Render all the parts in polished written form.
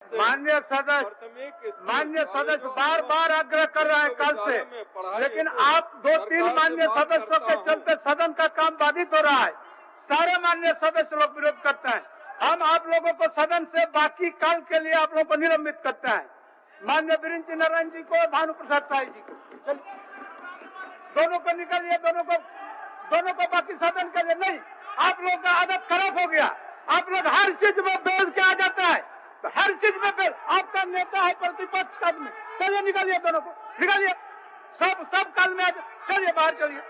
माननीय सदस्य बार बार आग्रह कर रहा है कल से, लेकिन आप 2-3 माननीय सदस्यों के चलते सदन का काम बाधित हो रहा है। सारे माननीय सदस्य लोग विरोध करते हैं। हम आप लोगों को सदन से बाकी काल के लिए आप लोगों को निलंबित करते हैं। माननीय वीरेंद्र नारायण जी को, भानु प्रसाद शाही जी को, दोनों को निकालिए, दोनों को बाकी सदन के लिए नहीं। आप लोग का आदत खराब हो गया। आप लोग हर चीज में बोल के आ जाता है, तो हर चीज में फिर आपका नेता है प्रतिपक्ष का आदमी। चलिए निकालिए, दोनों को निकालिए, सब काल में चलिए, बाहर चलिए।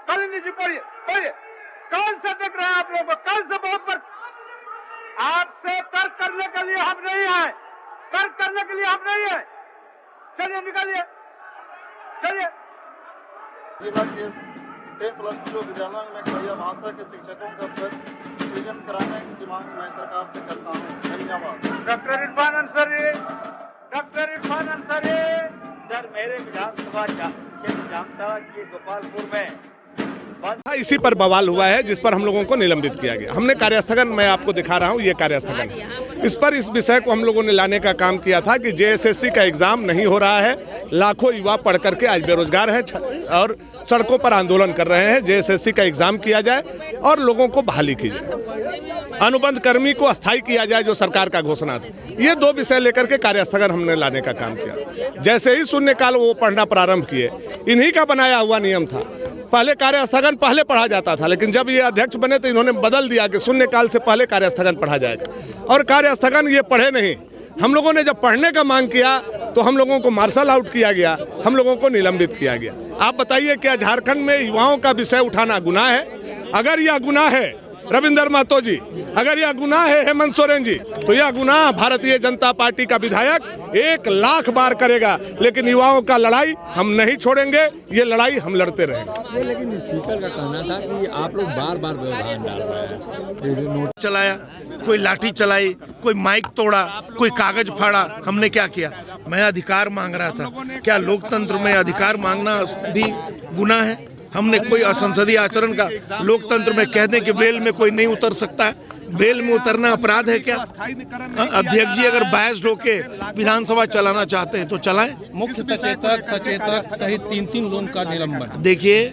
कलिंदी जी पढ़िए, कल से देख रहे हैं आप लोगों को, कल से बहुत बार आपसे तर्क करने के लिए हम नहीं आए, तर्क करने के लिए हम नहीं आए। चलिए निकालिए, चलिए। 10+2 विद्यालयों में कड़िया भाषा के शिक्षकों का पद सृजन कराने की मांग मैं सरकार से करता हूँ। धन्यवाद। डॉक्टर इरफान अंसारी। सर, मेरे विधानसभा क्षेत्र जामताड़ा के गोपालपुर में इसी पर बवाल हुआ है, जिस पर हम लोगों को निलंबित किया गया। हमने कार्यस्थगन, मैं आपको दिखा रहा हूँ, ये कार्यस्थगन है। इस विषय को हम लोगों ने लाने का काम किया था कि जेएसएससी का एग्जाम नहीं हो रहा है। लाखों युवा पढ़ करके आज बेरोजगार हैं और सड़कों पर आंदोलन कर रहे हैं। जेएसएससी का एग्जाम किया जाए और लोगों को बहाली की जाए, अनुबंध कर्मी को अस्थायी किया जाए, जो सरकार का घोषणा थी। ये 2 विषय लेकर के कार्यस्थगन हमने लाने का काम किया। जैसे ही शून्यकाल वो पढ़ना प्रारंभ किए, इन्हीं का बनाया हुआ नियम था। पहले कार्यस्थगन पहले पढ़ा जाता था, लेकिन जब ये अध्यक्ष बने तो इन्होंने बदल दिया कि शून्यकाल से पहले कार्यस्थगन पढ़ा जाएगा। और कार्यस्थगन ये पढ़े नहीं। हम लोगों ने जब पढ़ने का मांग किया तो हम लोगों को मार्शल आउट किया गया, हम लोगों को निलंबित किया गया। आप बताइए, क्या झारखंड में युवाओं का विषय उठाना गुनाह है? अगर यह गुनाह है रविंदर महतो जी, अगर यह गुनाह है हेमंत सोरेन जी, तो यह गुनाह भारतीय जनता पार्टी का विधायक 1 लाख बार करेगा। लेकिन युवाओं का लड़ाई हम नहीं छोड़ेंगे, ये लड़ाई हम लड़ते रहेंगे। लेकिन स्पीकर का कहना था कि आप लोग बार बार व्यवधान डाल रहे हैं। नोट चलाया, कोई लाठी चलाई, कोई माइक तोड़ा, कोई कागज फाड़ा। हमने क्या किया? मैं अधिकार मांग रहा था। क्या लोकतंत्र में अधिकार मांगना भी गुनाह है? हमने कोई असंसदीय आचरण का लोकतंत्र में कह दें कि बेल में कोई नहीं उतर सकता, बेल में उतरना अपराध है क्या? अध्यक्ष जी अगर बायस्ड होके विधानसभा चलाना चाहते हैं तो चलाएं। मुख्य सचेतक सहित 3 लोगों का निलंबन। देखिए,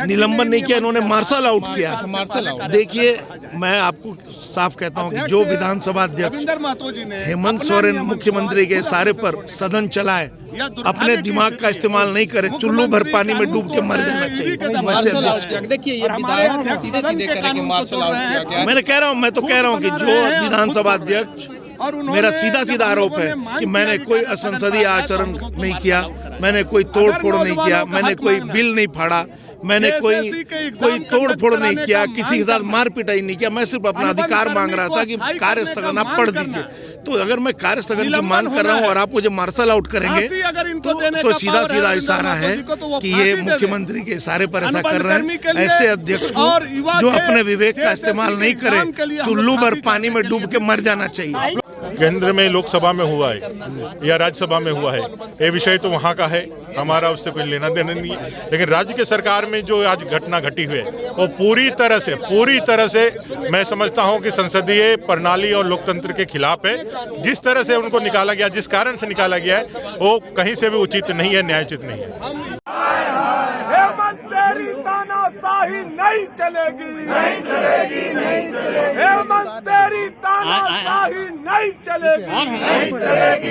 निलंबन नहीं किया, इन्होंने मार्शल आउट किया। देखिए, मैं आपको साफ कहता हूं कि जो विधानसभा अध्यक्ष हेमंत सोरेन मुख्यमंत्री के इशारे पर सदन चलाए, अपने दिमाग का इस्तेमाल नहीं करे, चुल्लू भर पानी में डूब के मर जाना चाहिए। मैंने कह रहा हूँ, मैं तो कह रहा हूँ कि जो विधानसभा अध्यक्ष, मेरा सीधा आरोप है कि मैंने कोई असंसदीय आचरण नहीं किया, मैंने कोई तोड़ फोड़ नहीं किया, मैंने कोई बिल नहीं फाड़ा, मैंने कोई तोड़ फोड़ नहीं किया, किसी के साथ मार पिटाई नहीं किया। मैं सिर्फ अपना अधिकार मांग रहा था कि कार्य स्थगन आप पढ़ दीजिए। तो अगर मैं कार्य स्थगन की मांग कर रहा हूँ और आप मुझे मार्शल आउट करेंगे तो सीधा इशारा है कि ये मुख्यमंत्री के इशारे पर ऐसा कर रहे हैं। ऐसे अध्यक्ष को जो अपने विवेक का इस्तेमाल नहीं करे, चुल्लू भर पानी में डूब के मर जाना चाहिए। केंद्र में लोकसभा में हुआ है या राज्यसभा में हुआ है, ये विषय तो वहाँ का है, हमारा उससे कोई लेना देना नहीं है। लेकिन राज्य की सरकार में जो आज घटना घटी हुई है वो पूरी तरह से मैं समझता हूँ कि संसदीय प्रणाली और लोकतंत्र के खिलाफ है। जिस तरह से उनको निकाला गया, जिस कारण से निकाला गया है, वो कहीं से भी उचित नहीं है, न्यायोचित नहीं है। तेरी तानाशाही नहीं चलेगी, हेमंत तेरी तानाशाही नहीं चलेगी।